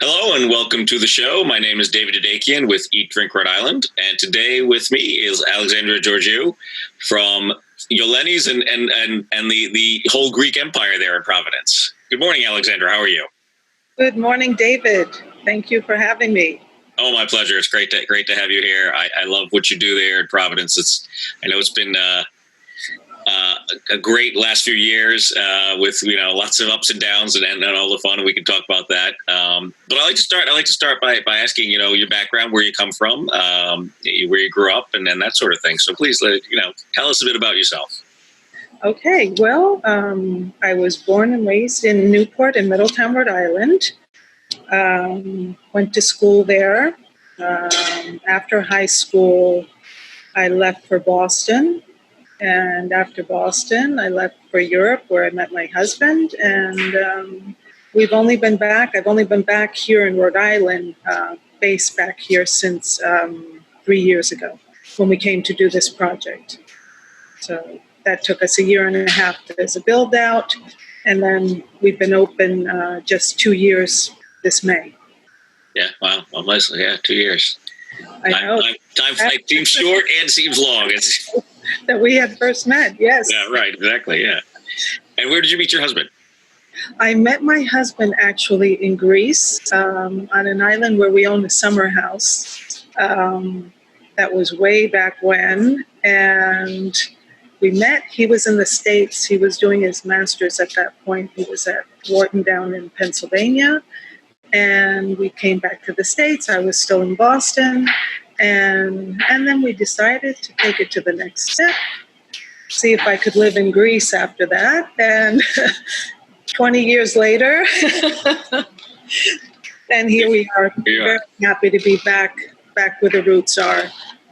Hello and welcome to the show. My name is David Adakian with Eat, Drink, Rhode Island. And today with me is Alexandra Georgiou from Yolenis and the whole Greek Empire there in Providence. Good morning, Alexandra. How are you? Good morning, David. Thank you for having me. Oh, my pleasure. It's great to have you here. I love what you do there in Providence. I know it's been a great last few years with lots of ups and downs and all the fun, and we can talk about that. But I like to start by asking your background, where you come from, where you grew up, and that sort of thing. So please tell us a bit about yourself. Okay, well, I was born and raised in Newport in Middletown, Rhode Island. Went to school there. After high school, I left for Boston. And after Boston, I left for Europe, where I met my husband. And I've only been back here in Rhode Island, based back here since 3 years ago, when we came to do this project. So that took us a year and a half as a build out. And then we've been open just 2 years this May. Yeah, wow. Well, mostly, 2 years. I know. Time seems short and seems long. That we had first met, yes. Yeah, right, exactly, yeah. And where did you meet your husband? I met my husband actually in Greece, on an island where we owned a summer house. That was way back when. And we met. He was in the States. He was doing his master's at that point. He was at Wharton down in Pennsylvania. And we came back to the States. I was still in Boston. And then we decided to take it to the next step, see if I could live in Greece after that. And 20 years later, and here we are. Very happy to be back where the roots are.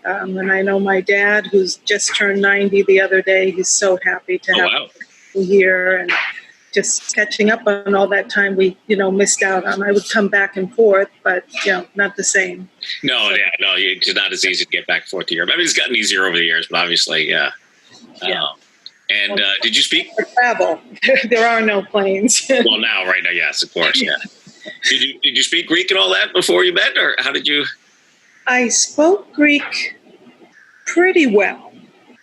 And I know my dad, who's just turned 90 the other day, he's so happy to have me here. And just catching up on all that time we, missed out on. I would come back and forth, but, not the same. No, it's not as easy to get back and forth to Europe. I mean, it's gotten easier over the years, but obviously, yeah. Did you speak? For travel. There are no planes. Well, right now, yes, of course, yeah. Did you speak Greek and all that before you met, or how did you? I spoke Greek pretty well.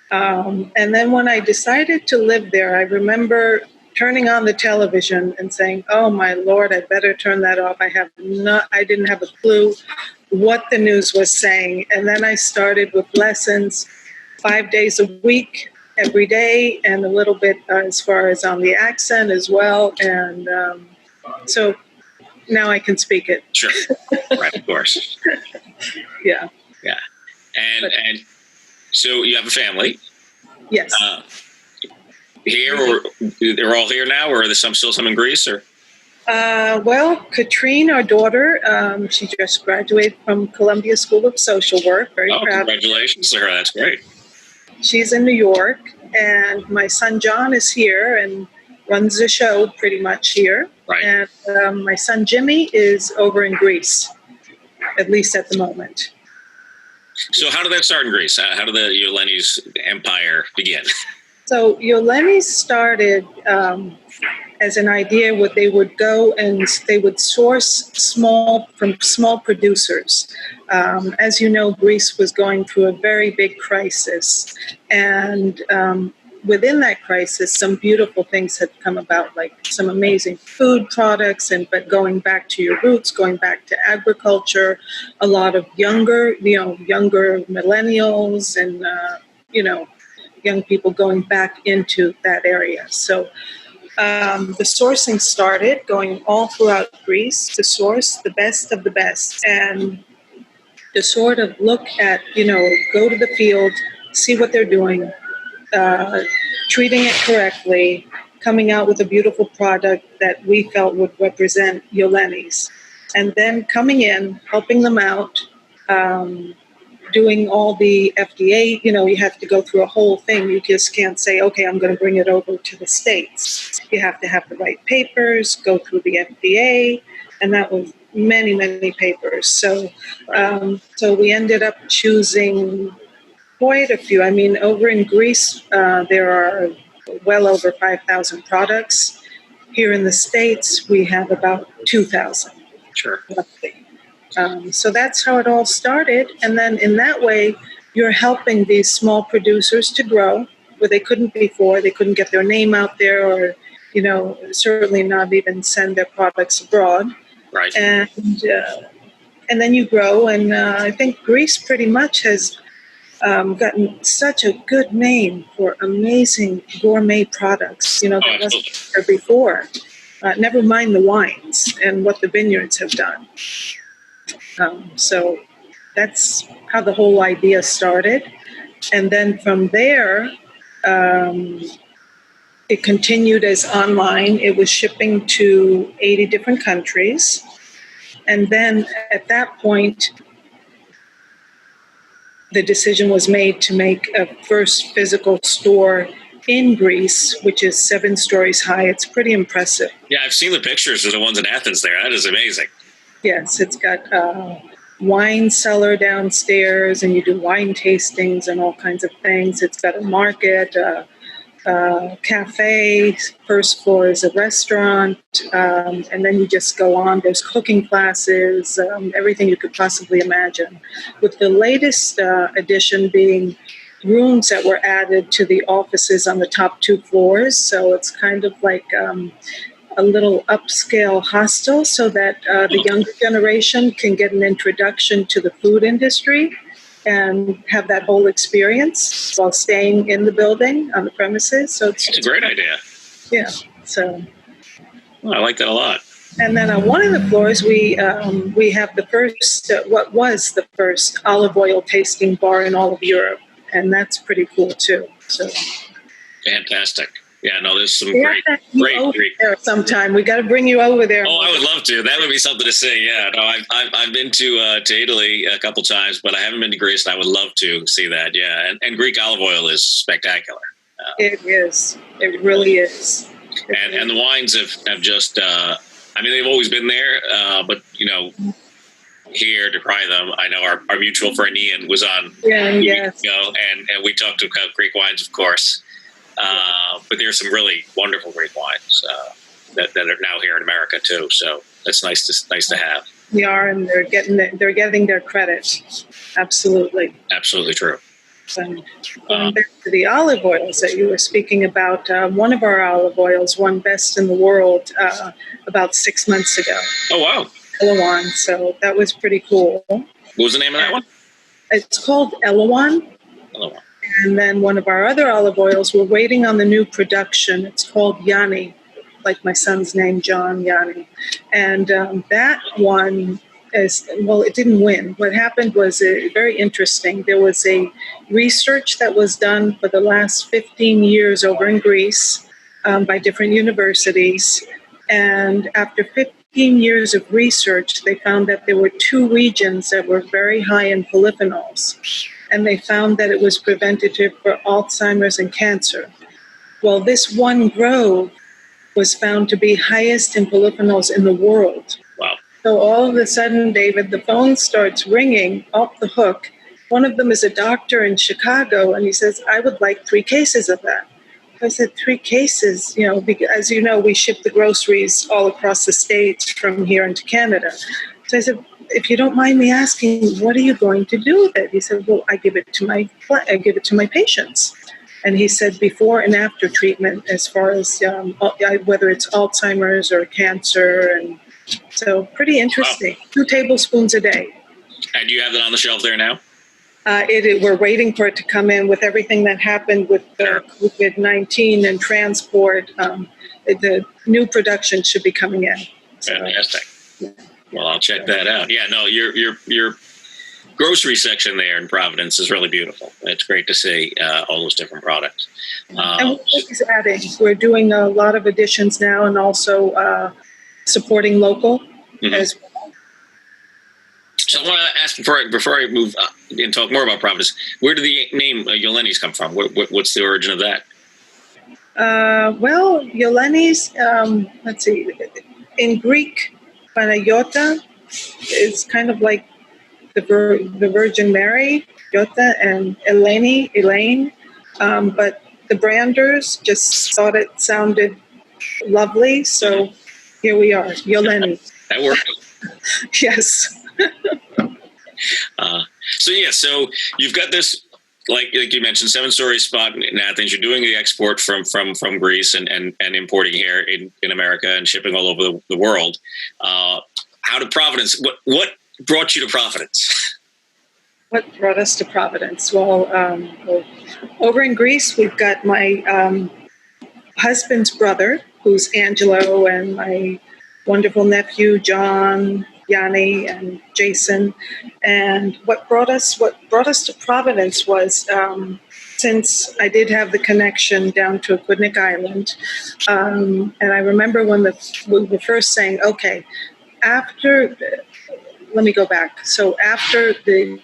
And then when I decided to live there, I remember turning on the television and saying, "Oh my Lord, I better turn that off." I didn't have a clue what the news was saying. And then I started with lessons 5 days a week, every day, and a little bit as far as on the accent as well. And so now I can speak it. Sure. Right, of course. Yeah. Yeah. And so you have a family. Yes. Here, or they're all here now, or are there still some in Greece? Or well, Katrine, our daughter, she just graduated from Columbia School of Social Work. Very proud. Congratulations to her! That's great. She's in New York, and my son John is here and runs the show pretty much here. Right. And my son Jimmy is over in Greece, at least at the moment. So, how did that start in Greece? How did the Yolenis empire begin? So Yolenis started as an idea where they would go and they would source from small producers. As you know, Greece was going through a very big crisis. And within that crisis, some beautiful things had come about, like some amazing food products, but going back to your roots, going back to agriculture, a lot of younger millennials and, young people going back into that area. So the sourcing started going all throughout Greece to source the best of the best and to sort of look at, go to the field, see what they're doing, treating it correctly, coming out with a beautiful product that we felt would represent Yolenis. And then coming in, helping them out, doing all the FDA, you have to go through a whole thing. You just can't say, okay, I'm going to bring it over to the States. You have to have the right papers, go through the FDA, and that was many, many papers. So we ended up choosing quite a few. I mean, over in Greece, there are well over 5,000 products. Here in the States, we have about 2,000. Sure. So that's how it all started. And then in that way, you're helping these small producers to grow where they couldn't before. They couldn't get their name out there or, certainly not even send their products abroad. Right. And then you grow. And I think Greece pretty much has gotten such a good name for amazing gourmet products, that wasn't there before. Never mind the wines and what the vineyards have done. So that's how the whole idea started. And then from there, it continued as online. It was shipping to 80 different countries. And then at that point, the decision was made to make a first physical store in Greece, which is 7 stories high. It's pretty impressive. Yeah, I've seen the pictures of the ones in Athens there. That is amazing. Yes, it's got a wine cellar downstairs, and you do wine tastings and all kinds of things. It's got a market, a cafe. First floor is a restaurant, and then you just go on. There's cooking classes, everything you could possibly imagine. With the latest addition being rooms that were added to the offices on the top 2 floors. So it's kind of like a little upscale hostel so that the younger generation can get an introduction to the food industry and have that whole experience while staying in the building on the premises. So it's a great idea. Yeah. So I like that a lot. And then on one of the floors, we have the first, what was the first olive oil tasting bar in all of Europe. And that's pretty cool too. So fantastic. Yeah, no, there's some great there sometime. We got to bring you over there. Oh, I would love to. That would be something to see. Yeah, no, I've been to Italy a couple times, but I haven't been to Greece, and I would love to see that. Yeah, and Greek olive oil is spectacular. It is. It really is. And the wines have just. They've always been there, but here to try them. I know our mutual friend Ian was on a few weeks ago, and we talked about Greek wines, of course. But there's some really wonderful Greek wines that are now here in America too. So that's nice to have. We are, and they're getting their credit. Absolutely. Absolutely true. And going back to the olive oils that you were speaking about, one of our olive oils won Best in the World about 6 months ago. Oh, wow. Elawan. So that was pretty cool. What was the name of that one? It's called Elawan. Elawan. And then one of our other olive oils, we're waiting on the new production. It's called Yanni, like my son's name, John Yanni. And that one it didn't win. What happened was very interesting. There was a research that was done for the last 15 years over in Greece by different universities. And after 15 years of research, they found that there were 2 regions that were very high in polyphenols. And they found that it was preventative for Alzheimer's and cancer. Well, this one grove was found to be highest in polyphenols in the world. Wow. So all of a sudden, David, the phone starts ringing off the hook. One of them is a doctor in Chicago, and he says, I would like 3 cases of that. I said, 3 cases, because, as you know, we ship the groceries all across the States from here into Canada. So I said, if you don't mind me asking, what are you going to do with it? He said, well, I give it to my patients. And he said before and after treatment, as far as whether it's Alzheimer's or cancer. And so pretty interesting. Wow. 2 tablespoons a day. And do you have that on the shelf there now? We're waiting for it to come in with everything that happened with COVID-19 and transport. The new production should be coming in. So, fantastic. Yeah. Well, I'll check that out. Yeah, no, your grocery section there in Providence is really beautiful. It's great to see all those different products. And we're always adding. We're doing a lot of additions now, and also supporting local as well. So I want to ask before I move and talk more about Providence, where did the name Yolenis come from? What's the origin of that? Well, Yolenis, let's see, in Greek, Panayota is kind of like the Virgin Mary, Yota, and Elaine. But the branders just thought it sounded lovely, so here we are, Yoleni. That worked. Yes. So you've got this, like you mentioned, 7-story spot in Athens. You're doing the export from Greece and importing here in America and shipping all over the world. How did Providence? What brought you to Providence? What brought us to Providence? Well, over in Greece, we've got my husband's brother, who's Angelo, and my wonderful nephew, John, Yanni, and Jason. And what brought us to Providence was, since I did have the connection down to Aquidneck Island, and I remember when we were first saying, okay, let me go back. So after the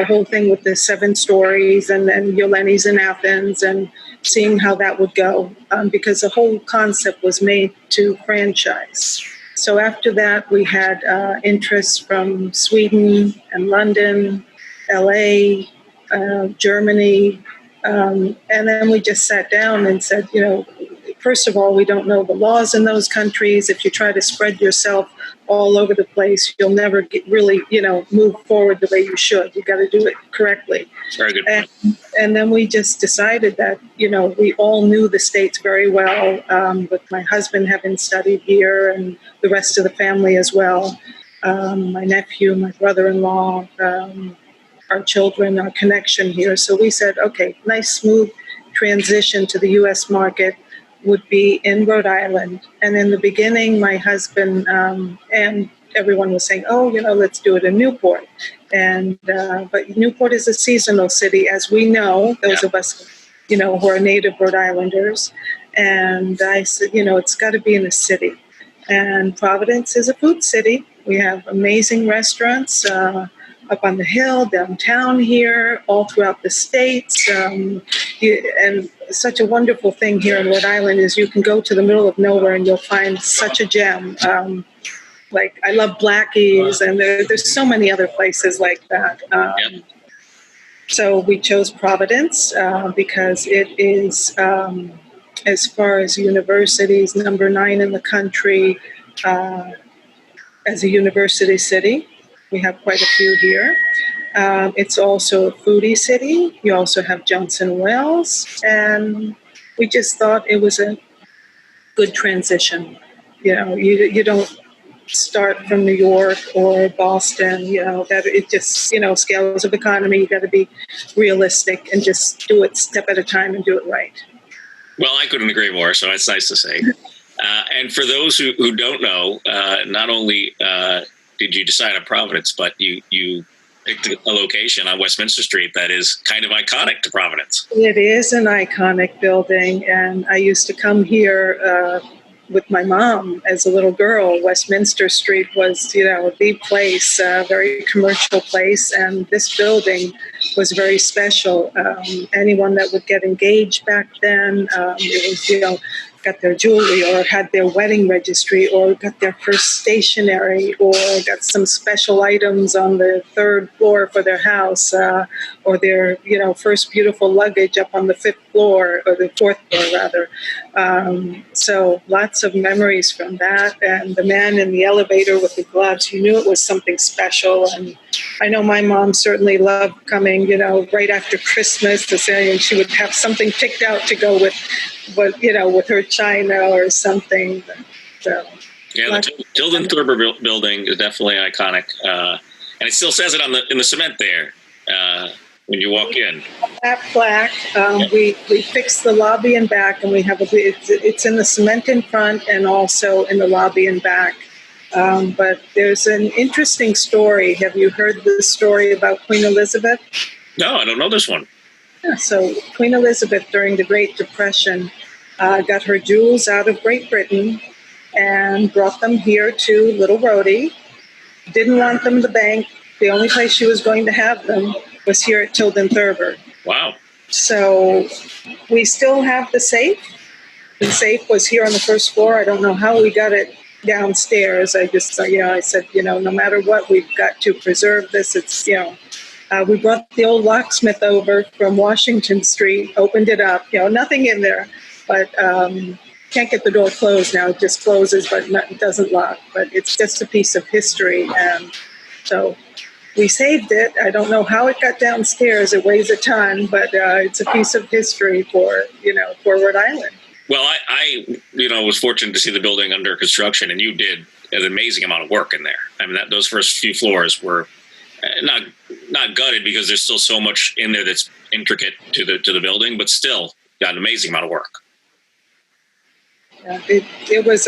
whole thing with the 7 stories and then Yolenis in Athens and seeing how that would go, because the whole concept was made to franchise. So after that, we had interest from Sweden and London, LA, Germany, and then we just sat down and said, first of all, we don't know the laws in those countries. If you try to spread yourself all over the place, you'll never really, move forward the way you should. You got to do it correctly. Very good point. And then we just decided that, we all knew the States very well, with my husband having studied here and the rest of the family as well. My nephew, my brother-in-law, our children, our connection here. So we said, okay, nice, smooth transition to the U.S. market would be in Rhode Island. And in the beginning, my husband and everyone was saying, let's do it in Newport. And but Newport is a seasonal city, as we know, those of us, who are native Rhode Islanders. And I said, it's got to be in a city. And Providence is a food city. We have amazing restaurants up on the hill, downtown here, all throughout the States. And such a wonderful thing here in Rhode Island is you can go to the middle of nowhere and you'll find such a gem. Like I love Blackie's, and there's so many other places like that. So we chose Providence because it is, as far as universities, number 9 in the country as a university city. We have quite a few here. It's also a foodie city. You also have Johnson Wells, and we just thought it was a good transition. You don't start from New York or Boston. That it just scales of economy. You got to be realistic and just do it step at a time and do it right. Well, I couldn't agree more. So it's nice to say. And for those who don't know, not only did you decide on Providence, but you picked a location on Westminster Street that is kind of iconic to Providence. It is an iconic building, and I used to come here with my mom as a little girl. Westminster Street was, the place, a very commercial place, and this building was very special. Anyone that would get engaged back then, it was, got their jewelry or had their wedding registry or got their first stationery or got some special items on the 3rd floor for their house or their, first beautiful luggage up on the 5th floor or the 4th floor rather. So lots of memories from that. And the man in the elevator with the gloves, you knew it was something special. And I know my mom certainly loved coming, right after Christmas to say, and she would have something picked out to go with her china or something. So, yeah, the Tilden Thurber building is definitely iconic, and it still says it in the cement there when you walk in. That plaque, we fixed the lobby and back, and we have it's in the cement in front and also in the lobby and back. But there's an interesting story. Have you heard the story about Queen Elizabeth? No, I don't know this one. Yeah, so Queen Elizabeth during the Great Depression got her jewels out of Great Britain and brought them here to Little Rhodey. Didn't want them in the bank. The only place she was going to have them was here at Tilden Thurber. Wow. So we still have the safe. The safe was here on the 1st floor. I don't know how we got it downstairs. I just, I said, no matter what, we've got to preserve this. It's, we brought the old locksmith over from Washington Street, opened it up, nothing in there. But can't get the door closed now. It just closes, but it doesn't lock. But it's just a piece of history. And so we saved it. I don't know how it got downstairs. It weighs a ton, but it's a piece of history for Rhode Island. Well, I was fortunate to see the building under construction, and you did an amazing amount of work in there. I mean, those first few floors were not gutted because there's still so much in there that's intricate to the building, but still got an amazing amount of work. Yeah, it was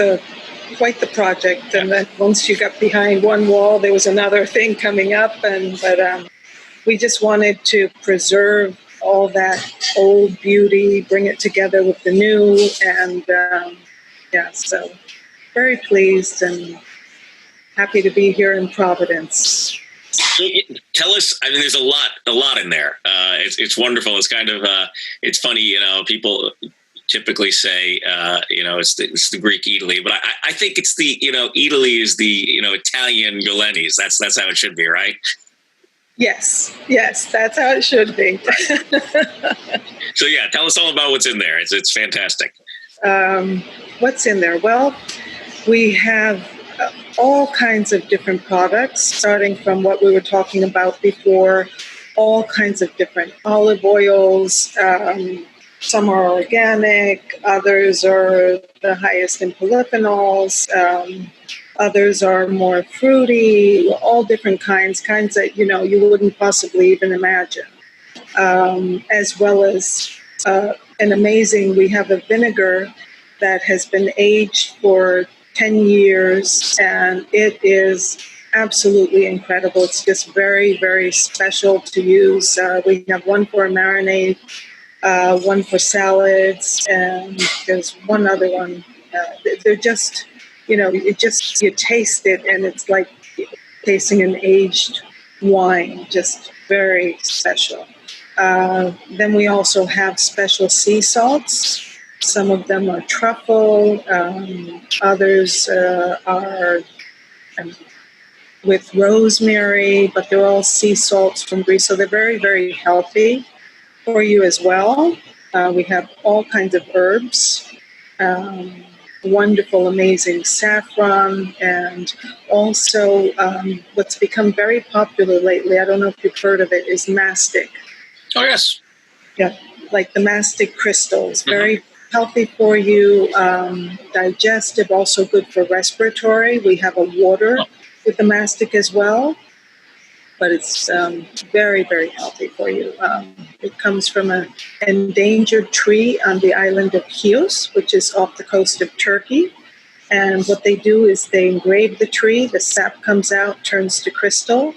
quite the project, and then once you got behind one wall, there was another thing coming up, but we just wanted to preserve all that old beauty, bring it together with the new, and so very pleased and happy to be here in Providence. So tell us, I mean, there's a lot in there. It's wonderful. It's kind of, it's funny, people typically say, it's the Greek Italy, but I think it's the, Italy is the, Italian Yolenis. That's how it should be, right? Yes, that's how it should be. So yeah, tell us all about what's in there. It's fantastic. What's in there? Well, we have all kinds of different products, starting from what we were talking about before, all kinds of different olive oils. Some are organic, others are the highest in polyphenols, others are more fruity, all different kinds that, you wouldn't possibly even imagine. As well as we have a vinegar that has been aged for 10 years, and it is absolutely incredible. It's just very, very special to use. We have one for a marinade, one for salads, and there's one other one. They're just, you taste it, and it's like tasting an aged wine, just very special. Then we also have special sea salts. Some of them are truffle, others are with rosemary, but they're all sea salts from Greece, so they're very, very healthy for you as well. We have all kinds of herbs, wonderful, amazing saffron, and also what's become very popular lately, I don't know if you've heard of it, is mastic. Oh, yes. Yeah, like the mastic crystals, very healthy for you, digestive, also good for respiratory. We have a water with the mastic as well, but it's very, very healthy for you. It comes from an endangered tree on the island of Chios, which is off the coast of Turkey. And what they do is they engrave the tree, the sap comes out, turns to crystal,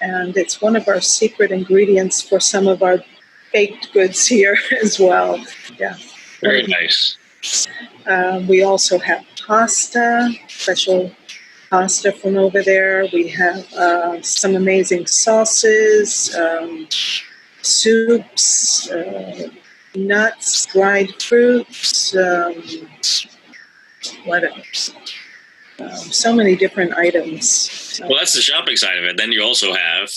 and it's one of our secret ingredients for some of our baked goods here as well. Yeah. Very nice. We also have pasta, special pasta from over there. We have some amazing sauces, soups, nuts, dried fruits, what else? So many different items. Well, that's the shopping side of it. Then you also have...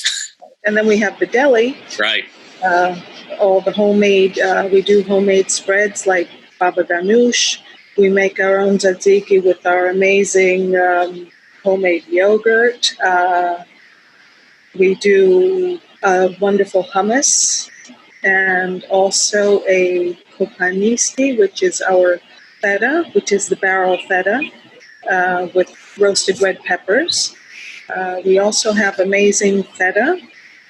And then we have the deli. Right. All the homemade, we do homemade spreads like baba ganoush. We make our own tzatziki with our amazing homemade yogurt. We do wonderful hummus, and also a kopanisti, which is our feta, which is the barrel feta with roasted red peppers. We also have amazing feta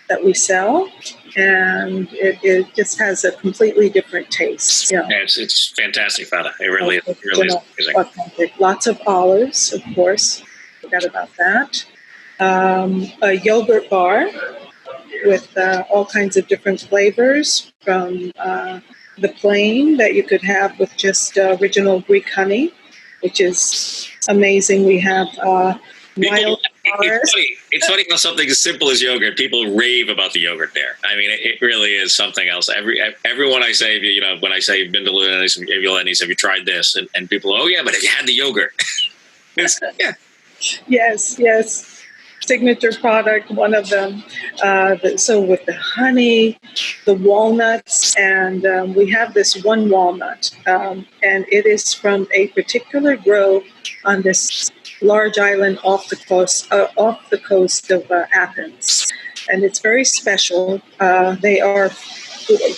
that we sell, and it just has a completely different taste. Yeah, it's fantastic feta. It really is amazing. Authentic. Lots of olives, of course. Forgot about that. A yogurt bar with all kinds of different flavors, from the plain that you could have with just original Greek honey, which is amazing. We have wild It's funny how something as simple as yogurt, people rave about the yogurt there. I mean, it really is something else. Everyone I say, when I say you've been to Yolenis, have you tried this? And people, oh yeah, but have you had the yogurt? Yeah. Yes. Signature product, one of them. So with the honey, the walnuts, And we have this one walnut, and it is from a particular grove on this large island off the coast of Athens, and it's very special. They are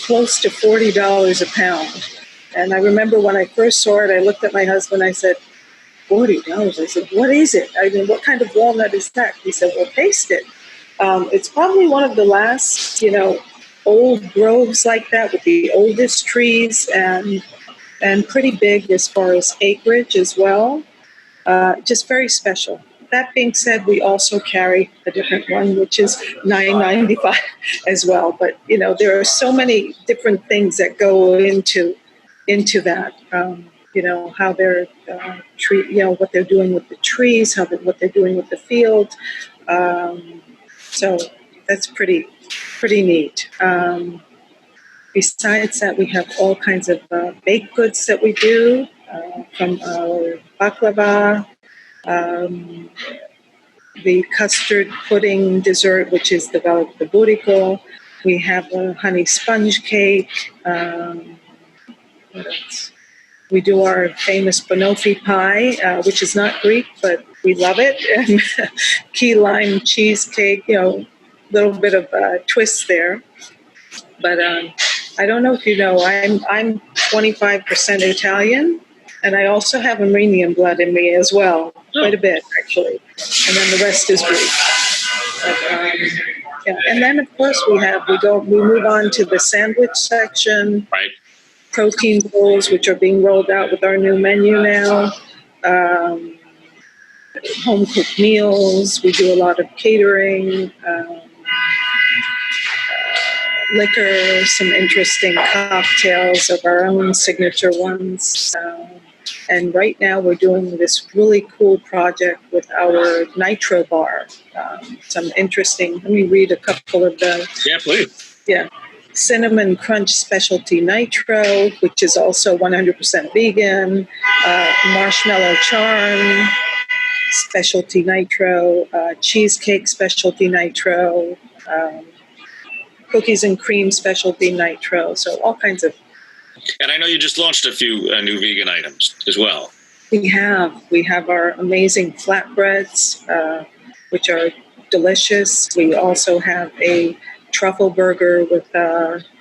close to $40 a pound. And I remember when I first saw it, I looked at my husband. I said, $40. I said, what is it? I mean, what kind of walnut is that? He said, well, taste it. It's probably one of the last, old groves like that with the oldest trees and pretty big as far as acreage as well. Just very special. That being said, we also carry a different one, which is $9.95 as well. But, there are so many different things that go into that. How they're what they're doing with the trees, what they're doing with the field. So that's pretty neat. Besides that, we have all kinds of baked goods that we do, from our baklava, the custard pudding dessert, which is the buriko. We have a honey sponge cake. What else? We do our famous banoffee pie, which is not Greek, but we love it. And key lime cheesecake, little bit of a twist there. But I don't know if you know, I'm 25% Italian, and I also have Armenian blood in me as well, quite a bit actually. And then the rest is Greek. But, yeah. And then of course we move on to the sandwich section. Right. Protein bowls, which are being rolled out with our new menu now. Home cooked meals. We do a lot of catering. Liquor, some interesting cocktails of our own signature ones. And right now we're doing this really cool project with our nitro bar. Some interesting, let me read a couple of the. Yeah, please. Yeah. Cinnamon Crunch Specialty Nitro, which is also 100% vegan. Marshmallow Charm Specialty Nitro. Cheesecake Specialty Nitro. Cookies and Cream Specialty Nitro. So all kinds of. And I know you just launched a few new vegan items as well. We have our amazing flatbreads, which are delicious. We also have a truffle burger with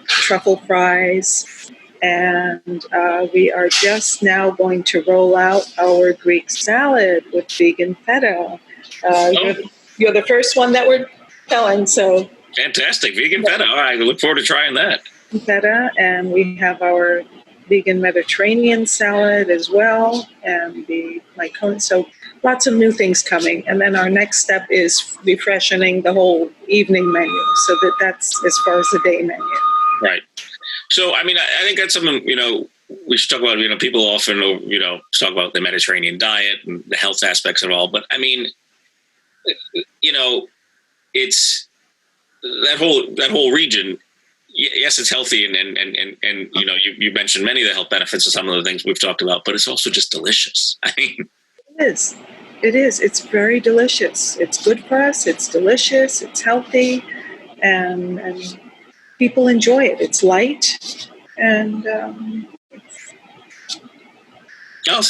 truffle fries. And we are just now going to roll out our Greek salad with vegan feta. You're the first one that we're selling, so. Fantastic. Vegan feta. All right. I look forward to trying that. Feta, and we have our vegan Mediterranean salad as well, and so lots of new things coming. And then our next step is refreshing the whole evening menu, so that's as far as the day menu. Right. So, I mean, I think that's something, we should talk about, people often, talk about the Mediterranean diet and the health aspects of it all. But I mean, it's that whole region. Yes, it's healthy, and you mentioned many of the health benefits of some of the things we've talked about, but it's also just delicious. I mean, it is. It's very delicious. It's good for us. It's delicious. It's healthy, and people enjoy it. It's light, and it's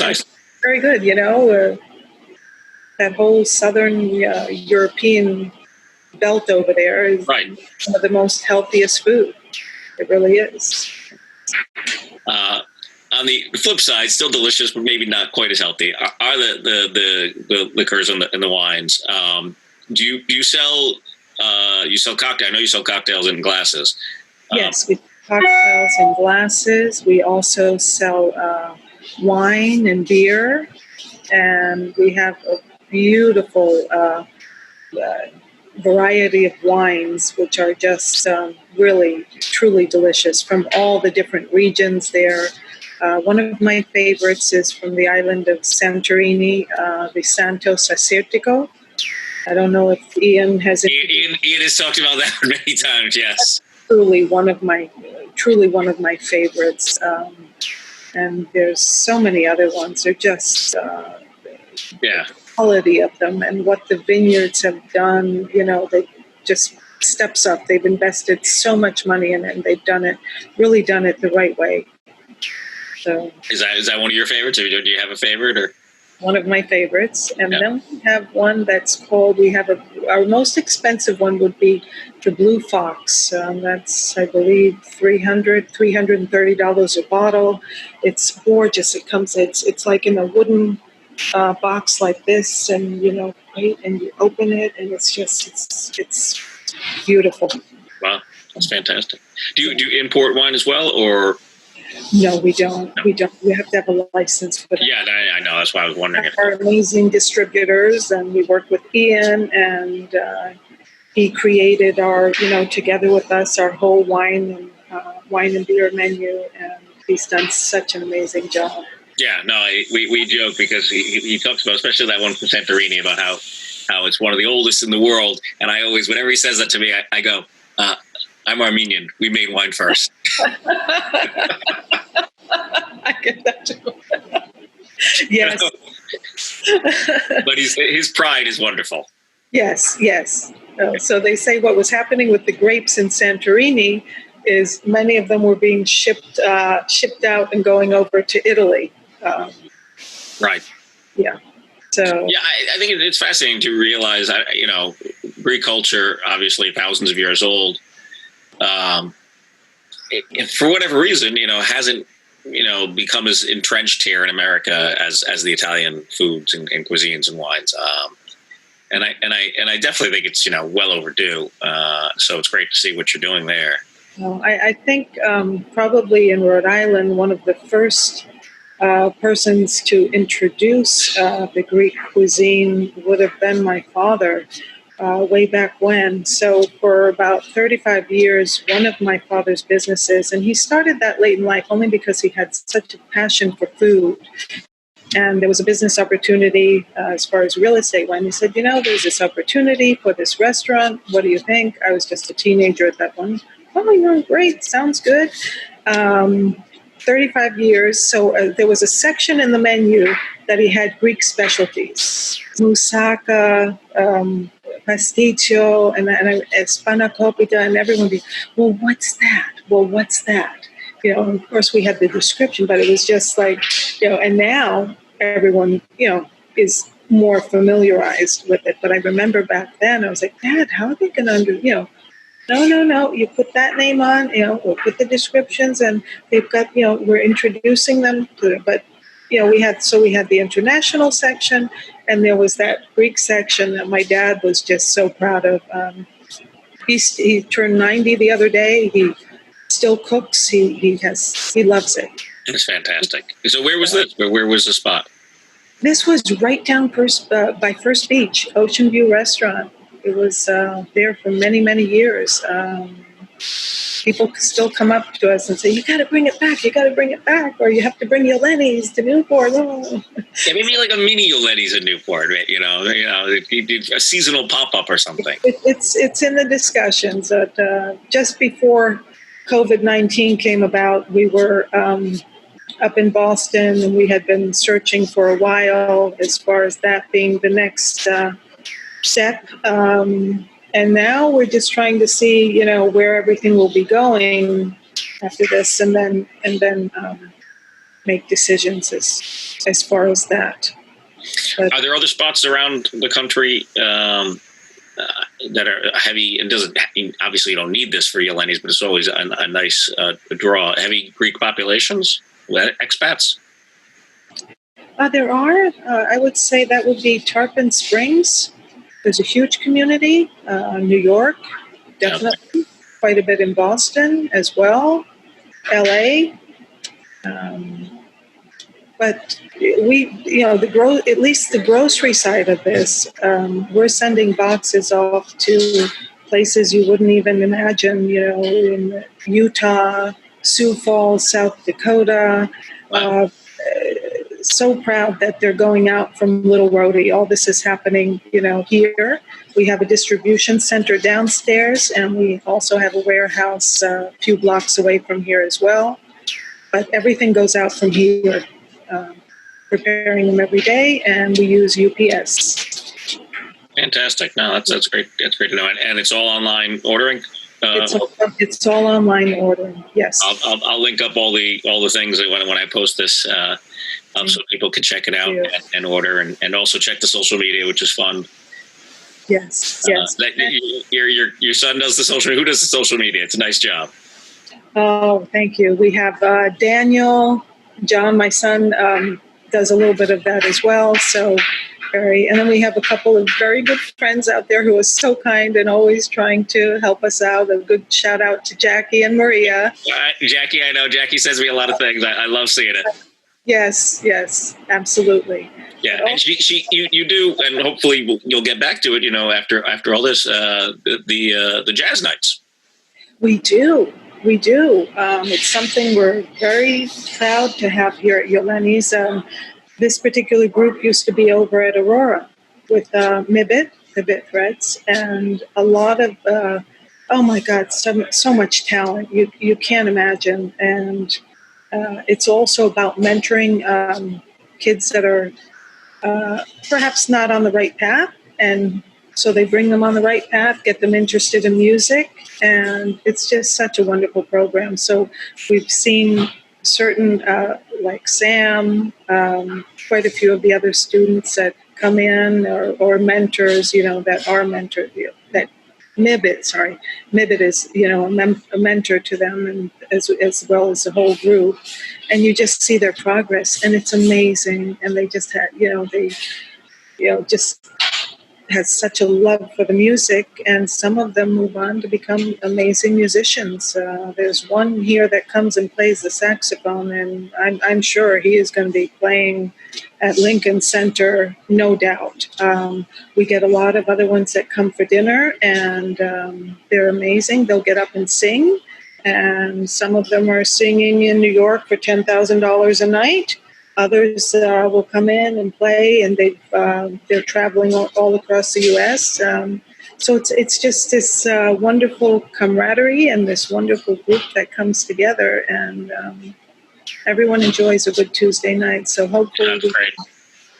nice. Very good. That whole southern European belt over there is right. Some of the most healthiest food. It really is. On the flip side, still delicious, but maybe not quite as healthy. Are the liquors and the wines? Do you sell cocktails? I know you sell cocktails in glasses. Yes, we do cocktails in glasses. We also sell wine and beer, and we have a beautiful variety of wines, which are just really, truly delicious from all the different regions there. One of my favorites is from the island of Santorini, the Santo Sacertico. I don't know if Ian has. Ian has talked about that many times. Yes, truly one of my favorites. And there's so many other ones. They're just quality of them and what the vineyards have done. They just steps up. They've invested so much money in it, and they've really done it the right way. So is that one of your favorites? Or do you have a favorite? Or one of my favorites. And then we have one that's called, our most expensive one would be the Blue Fox. That's, I believe, $330 a bottle. It's gorgeous. It's like in a wooden box like this, and and you open it, and it's beautiful. Wow, that's fantastic. Do you import wine as well, or? No, we don't. We don't. We have to have a license for that. Yeah, I know. That's why I was wondering. Our amazing distributors, and we work with Ian, and he created together with us, our whole wine and beer menu, and he's done such an amazing job. Yeah, no, we joke because he talks about, especially that one from Santorini, about how it's one of the oldest in the world, and I always, whenever he says that to me, I go, I'm Armenian. We made wine first. I get that too. Yes. But his pride is wonderful. Yes. So they say what was happening with the grapes in Santorini is many of them were being shipped out and going over to Italy. Right. Yeah. So yeah, I think it's fascinating to realize, Greek culture, obviously thousands of years old. It, for whatever reason, hasn't, become as entrenched here in America as the Italian foods and cuisines and wines. And I definitely think it's, well overdue. So it's great to see what you're doing there. Well, I think probably in Rhode Island, one of the first persons to introduce the Greek cuisine would have been my father. Way back when. So for about 35 years, one of my father's businesses, and he started that late in life only because he had such a passion for food. And there was a business opportunity as far as real estate went. He said, there's this opportunity for this restaurant. What do you think? I was just a teenager at that point. Oh, great. Sounds good. 35 years. So there was a section in the menu that he had Greek specialties. Moussaka, pasticcio, and spanakopita, and everyone be, well, what's that? Well, what's that? Of course we had the description, but it was just like, and now everyone, is more familiarized with it. But I remember back then, I was like, Dad, how are they going to no, you put that name on, we'll put the descriptions, and they've got, we're introducing them to it. But, we had the international section, and there was that Greek section that my dad was just so proud of. He turned 90 the other day. He still cooks. He loves it. It's fantastic. So where was this? Where was the spot? This was right down by First Beach, Ocean View Restaurant. It was there for many, many years. People still come up to us and say, you got to bring it back, or you have to bring Yolenis to Newport. Oh. Yeah, maybe like a mini Yolenis in Newport, right? A seasonal pop-up or something. It's in the discussions. That just before COVID-19 came about, we were up in Boston, and we had been searching for a while as far as that being the next step. And now we're just trying to see, where everything will be going after this, and then make decisions as far as that. But, are there other spots around the country that are heavy? And obviously you don't need this for Yolenis, but it's always a nice draw. Heavy Greek populations, expats. There are. I would say that would be Tarpon Springs. There's a huge community. New York, definitely. Okay. Quite a bit in Boston as well. LA. But we, at least the grocery side of this, we're sending boxes off to places you wouldn't even imagine, in Utah, Sioux Falls, South Dakota. Wow. So proud that they're going out from Little Rhodey. All this is happening, here. We have a distribution center downstairs, and we also have a warehouse a few blocks away from here as well. But everything goes out from here, preparing them every day, and we use UPS. Fantastic. No, that's great. That's great to know. And it's all online ordering. It's all online ordering. Yes. I'll link up all the things that when I post this, so people can check it out and order, and also check the social media, which is fun. Yes. Your son does the social. Who does the social media? It's a nice job. Oh, thank you. We have Daniel, John, my son, does a little bit of that as well. So and then we have a couple of very good friends out there who are so kind and always trying to help us out. A good shout out to Jackie and Maria. Jackie, I know Jackie sends me a lot of things. I love seeing it. Yes, absolutely. Yeah, and you do, and hopefully you'll get back to it. After all this, the jazz nights. We do. It's something we're very proud to have here at Yolenis. This particular group used to be over at Aurora with Mibit, the Bit Threads, and a lot of, oh my God, so much talent. You can't imagine. And it's also about mentoring kids that are perhaps not on the right path. And so they bring them on the right path, get them interested in music. And it's just such a wonderful program. So we've seen certain, like Sam, quite a few of the other students that come in or mentors, that are mentored, that Mibit is, a mentor to them, and as well as the whole group. And you just see their progress, and it's amazing. And they just had, just has such a love for the music, and some of them move on to become amazing musicians. There's one here that comes and plays the saxophone, and I'm sure he is going to be playing at Lincoln Center, no doubt. We get a lot of other ones that come for dinner, and they're amazing. They'll get up and sing, and some of them are singing in New York for $10,000 a night. Others will come in and play, and they're traveling all across the U.S. So it's just this wonderful camaraderie and this wonderful group that comes together, and everyone enjoys a good Tuesday night. So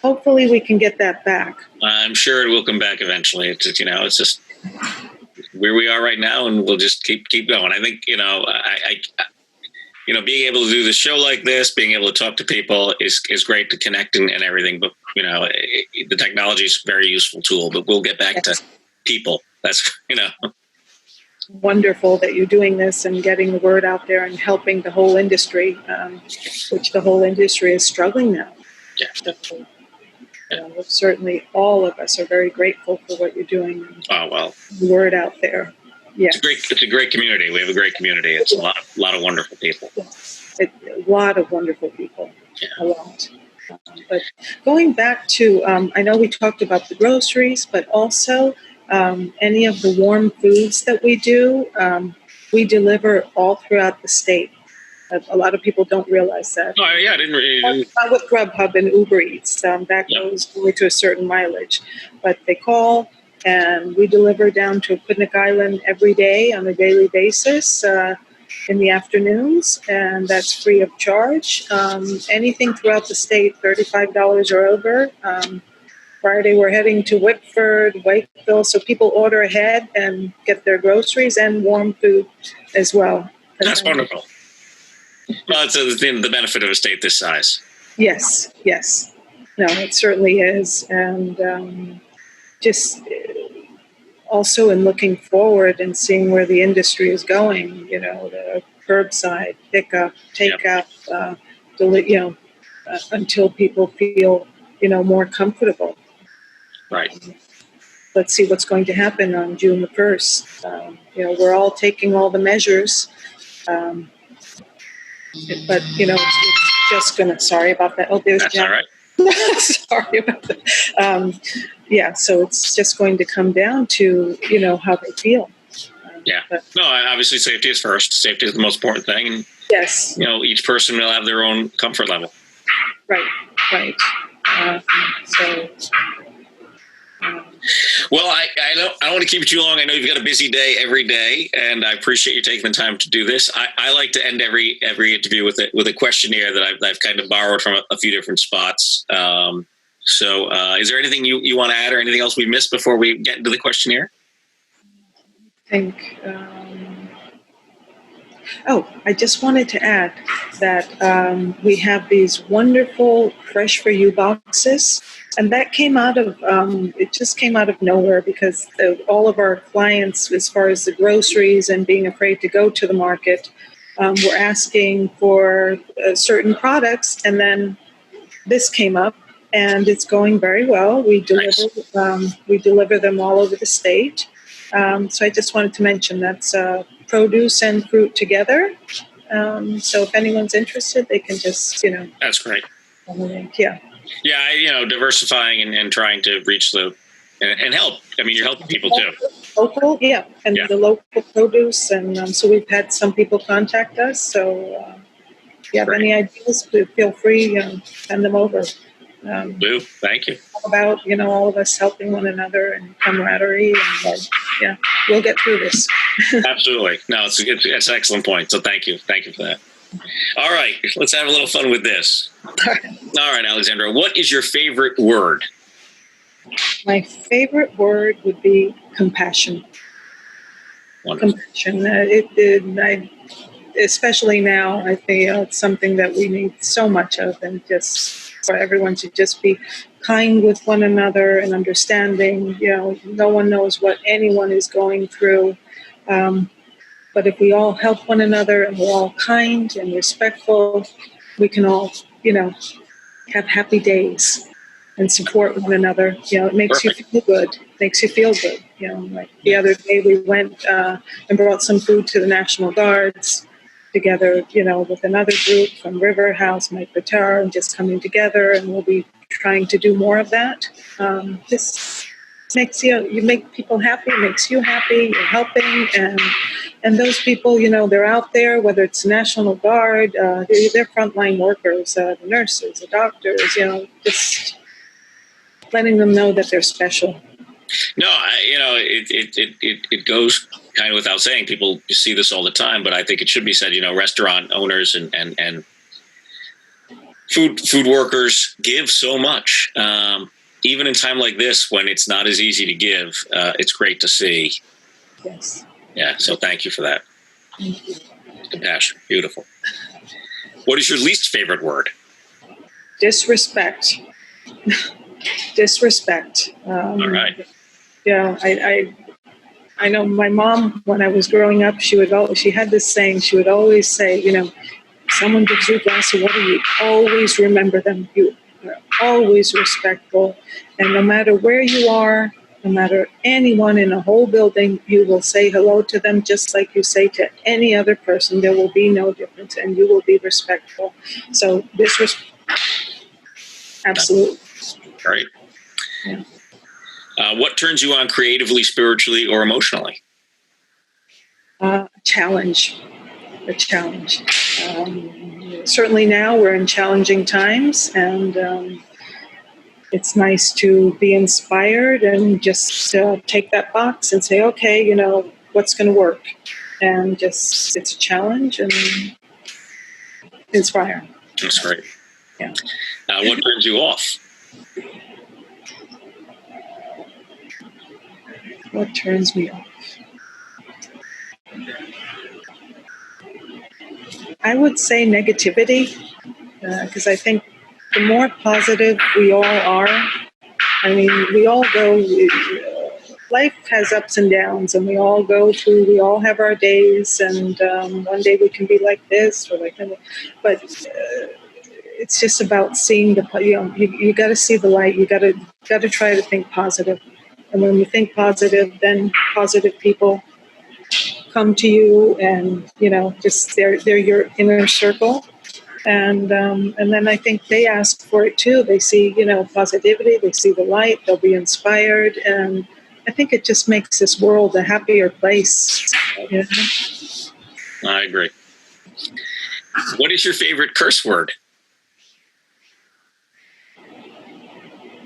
hopefully we can get that back. I'm sure it will come back eventually. It's just where we are right now, and we'll just keep going. I think being able to do the show like this, being able to talk to people is great to connect and everything. But, the technology is a very useful tool, but we'll get back to people. That's, Wonderful that you're doing this and getting the word out there and helping the whole industry, which the whole industry is struggling now. Yeah. So, certainly all of us are very grateful for what you're doing. Oh, well. The word out there. Yeah, it's a great community. We have a great community. It's a lot of wonderful people. A lot of wonderful people. Yeah. A lot. But going back to, I know we talked about the groceries, but also any of the warm foods that we do, we deliver all throughout the state. A lot of people don't realize that. Oh, yeah, I didn't really. Not with Grubhub and Uber Eats. That goes only to a certain mileage. But they call, and we deliver down to Putnik Island every day on a daily basis in the afternoons, and that's free of charge. Anything throughout the state, $35 or over. Friday, we're heading to Whitford, Wakeville, so people order ahead and get their groceries and warm food as well. That's wonderful. Well, it's the benefit of a state this size. Yes. No, it certainly is. And just also in looking forward and seeing where the industry is going, the curbside, pickup, takeout, until people feel, more comfortable. Right. Let's see what's going to happen on June the 1st. We're all taking all the measures. But, it's just going to, sorry about that. Oh, there's That's Jack. all right. Sorry about that. So it's just going to come down to, how they feel. Yeah. No, obviously safety is first. Safety is the most important thing. And, yes. Each person will have their own comfort level. Right. Well, I don't want to keep it too long. I know you've got a busy day every day, and I appreciate you taking the time to do this. I like to end every interview with a questionnaire that I've kind of borrowed from a few different spots. So is there anything you want to add or anything else we missed before we get into the questionnaire? I think, I just wanted to add that we have these wonderful Fresh for You boxes. And that came out of, it just came out of nowhere because all of our clients, as far as the groceries and being afraid to go to the market, were asking for certain products. And then this came up and it's going very well. We deliver them all over the state. So I just wanted to mention that's produce and fruit together. So if anyone's interested, they can just, That's great. Yeah. Yeah, diversifying and trying to reach and help. I mean, you're helping people too. Local, yeah, and the local produce, and so we've had some people contact us. So if you have any ideas, feel free, send them over. Lou, thank you. About all of us helping one another and camaraderie, and we'll get through this. Absolutely, no, it's an excellent point. So thank you for that. All right, let's have a little fun with this. All right, Alexandra, what is your favorite word? My favorite word would be compassion. Wonderful. Compassion. Especially now, I think it's something that we need so much of, and just for everyone to just be kind with one another and understanding. No one knows what anyone is going through. But if we all help one another and we're all kind and respectful, we can all, have happy days and support one another. It makes you feel good. Like the other day we went and brought some food to the National Guards together, with another group from River House, Mike Batar, and just coming together, and we'll be trying to do more of that. This makes you make people happy, makes you happy, you're helping, and those people, they're out there, whether it's National Guard, they're frontline workers, the nurses, the doctors, just letting them know that they're special. No, it goes kind of without saying. People see this all the time, but I think it should be said. Restaurant owners and food workers give so much, even in time like this when it's not as easy to give. It's great to see. Yes. Yeah. So thank you for that. Thank you. Compassion. Beautiful. What is your least favorite word? Disrespect. Disrespect. All right. I know my mom, when I was growing up, she had this saying. She would always say, if someone gives you a glass of water, you always remember them. You are always respectful, and no matter where you are, no matter anyone in a whole building, you will say hello to them just like you say to any other person. There will be no difference, and you will be respectful. So disrespect, absolutely. Right. Yeah. What turns you on creatively, spiritually, or emotionally? A challenge. Certainly now we're in challenging times, and it's nice to be inspired and just take that box and say, okay, what's going to work? And just, it's a challenge and inspire. That's great. Yeah. What turns you off? What turns me off? I would say negativity, because I think the more positive we all are, we all go, life has ups and downs, and we all have our days, and one day we can be like this or like that, but it's just about seeing you got to see the light. You got to try to think positive. And when you think positive, then positive people come to you, and just they're your inner circle, and then I think they ask for it too. They see positivity, they see the light, they'll be inspired, and I think it just makes this world a happier place. I agree. What is your favorite curse word?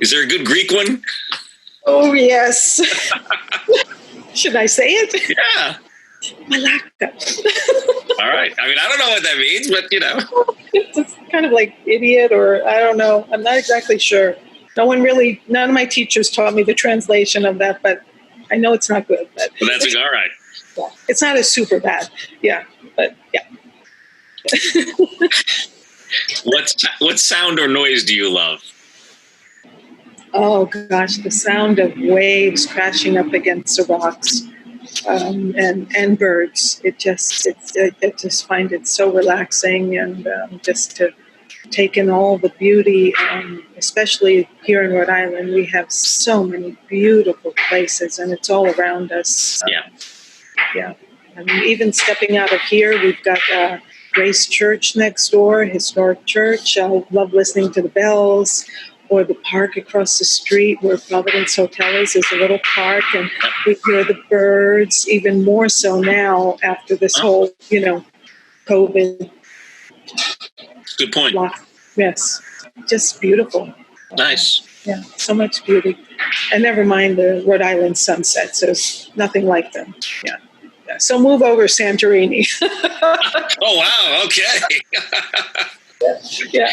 Is there a good Greek one? Oh, yes. Should I say it? Yeah. Malaka. All right. I don't know what that means, but It's kind of like idiot, or I don't know. I'm not exactly sure. none of my teachers taught me the translation of that, but I know it's not good. But Well, that's all right. yeah, it's not as super bad. Yeah, but yeah. What sound or noise do you love? Oh gosh, the sound of waves crashing up against the rocks, and birds. I just find it so relaxing, and just to take in all the beauty. Especially here in Rhode Island, we have so many beautiful places, and it's all around us. Yeah. I mean, even stepping out of here, we've got Grace Church next door, historic church. I love listening to the bells, or the park across the street where Providence Hotel is a little park, and we hear the birds even more so now after this whole, COVID. Good point. Yes, just beautiful. Nice. Yeah, so much beauty. And never mind the Rhode Island sunsets. There's nothing like them. Yeah. So move over Santorini. Oh, wow. Okay. Yeah.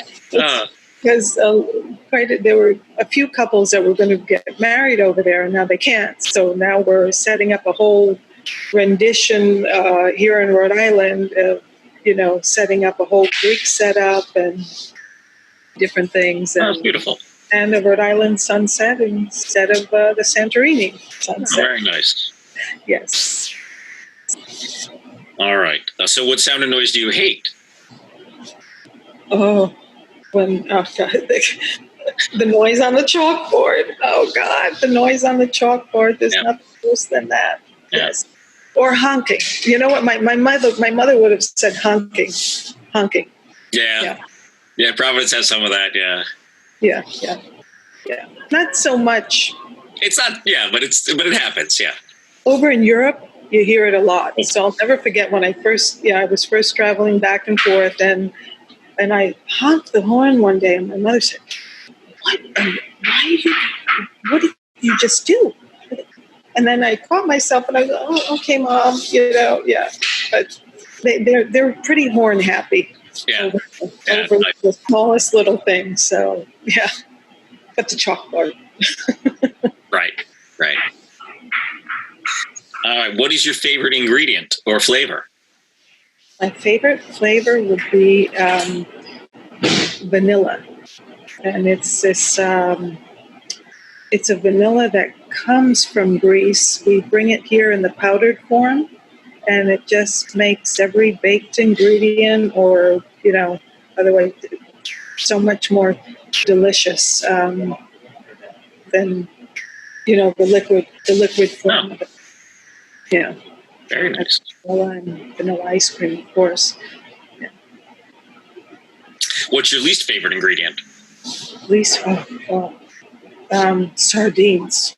Because there were a few couples that were going to get married over there, and now they can't. So now we're setting up a whole rendition here in Rhode Island, setting up a whole Greek setup and different things. That's beautiful. And the Rhode Island sunset instead of the Santorini sunset. Very nice. Yes. All right. So what sound and noise do you hate? Oh, God, the noise on the chalkboard. Oh, God, the noise on the chalkboard. There's nothing worse than that. Yeah. Yes. Or honking. You know what? My mother would have said honking. Honking. Yeah. Yeah, Providence has some of that, yeah. Yeah. Not so much. It's not, but it happens, yeah. Over in Europe, you hear it a lot. So I'll never forget when I was first traveling back and forth, and I honked the horn one day, and my mother said, what did you just do? And then I caught myself, and I go, oh, okay, Mom, yeah. But they're pretty horn happy. Yeah. Over the smallest little thing. So, yeah. But the chalkboard. Right. All right. What is your favorite ingredient or flavor? My favorite flavor would be vanilla. And it's this, it's a vanilla that comes from Greece. We bring it here in the powdered form, and it just makes every baked ingredient or, otherwise so much more delicious than, the liquid form of it. Yeah. Very nice. Vanilla ice cream, of course. Yeah. What's your least favorite ingredient? Sardines.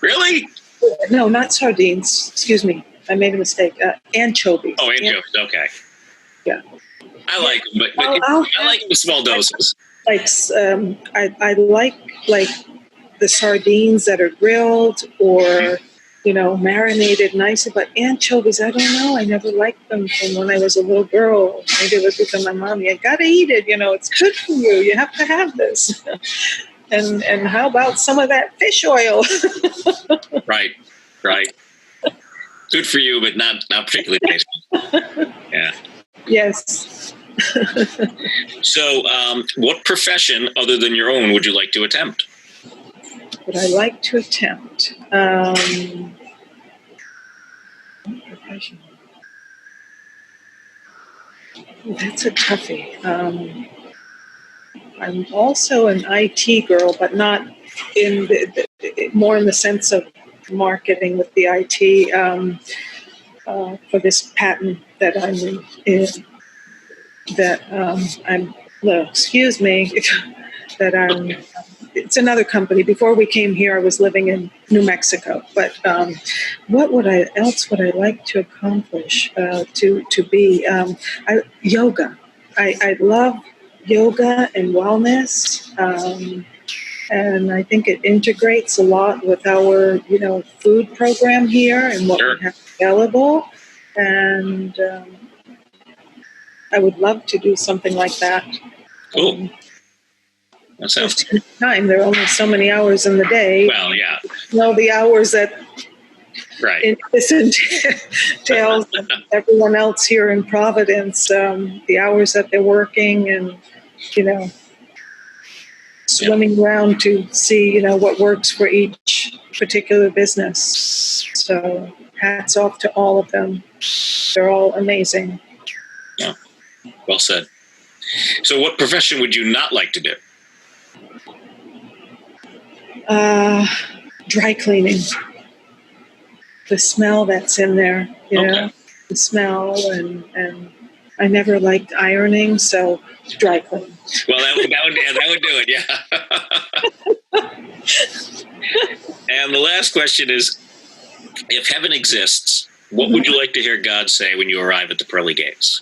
Really? No, not sardines. Excuse me. I made a mistake. Anchovies. Oh, anchovies. Okay. Yeah. I like them, but I like them in small doses. I like the sardines that are grilled or, marinated nicely. But anchovies, I don't know. I never liked them from when I was a little girl. Maybe it was because my mom, you got to eat it. It's good for you. You have to have this. And how about some of that fish oil? Right. Good for you, but not particularly tasty. Yeah. Yes. So, what profession other than your own would you like to attempt? Would I like to attempt? Profession. That's a toughie. I'm also an IT girl, but not in more in the sense of marketing with the IT for this patent that I'm in. It's another company. Before we came here, I was living in New Mexico. But what else would I like to accomplish? To be yoga. I love yoga and wellness, and I think it integrates a lot with our food program here and what we have available. And I would love to do something like that. Cool. So, time. There are only so many hours in the day. well, yeah. The hours that Right. this entails everyone else here in Providence, the hours that they're working and, swimming around to see, what works for each particular business. So hats off to all of them. They're all amazing. Yeah. Well said. So what profession would you not like to do? Dry cleaning. The smell that's in there, Okay. the smell, and I never liked ironing, so dry cleaning. Well, that would do it, yeah. And the last question is, if heaven exists, what would you like to hear God say when you arrive at the pearly gates?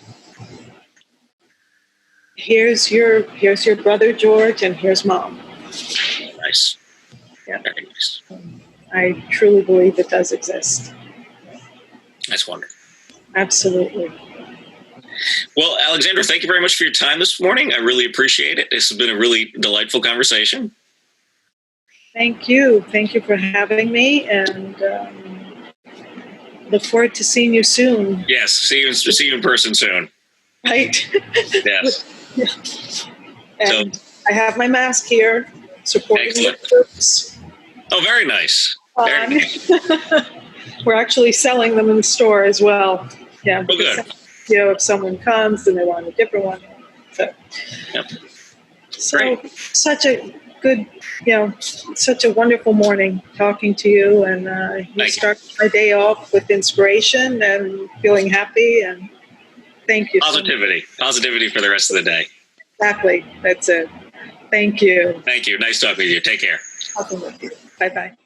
Here's your brother George, and here's Mom. Nice. Yeah. Very nice. I truly believe it does exist. That's wonderful. Absolutely. Well, Alexandra, thank you very much for your time this morning. I really appreciate it. This has been a really delightful conversation. Thank you. Thank you for having me, and look forward to seeing you soon. Yes, see you in person soon. Right? Yes. And I have my mask here, supporting the troops. Oh, very nice. Very nice. We're actually selling them in the store as well. Yeah. Oh, good. If someone comes and they want a different one. So, Yep. Great. Such a good, such a wonderful morning talking to you. And you start my day off with inspiration and feeling happy. And thank you. Positivity. Positivity for the rest of the day. Exactly. That's it. Thank you. Thank you. Nice talking with you. Take care. Talking with you. Bye-bye.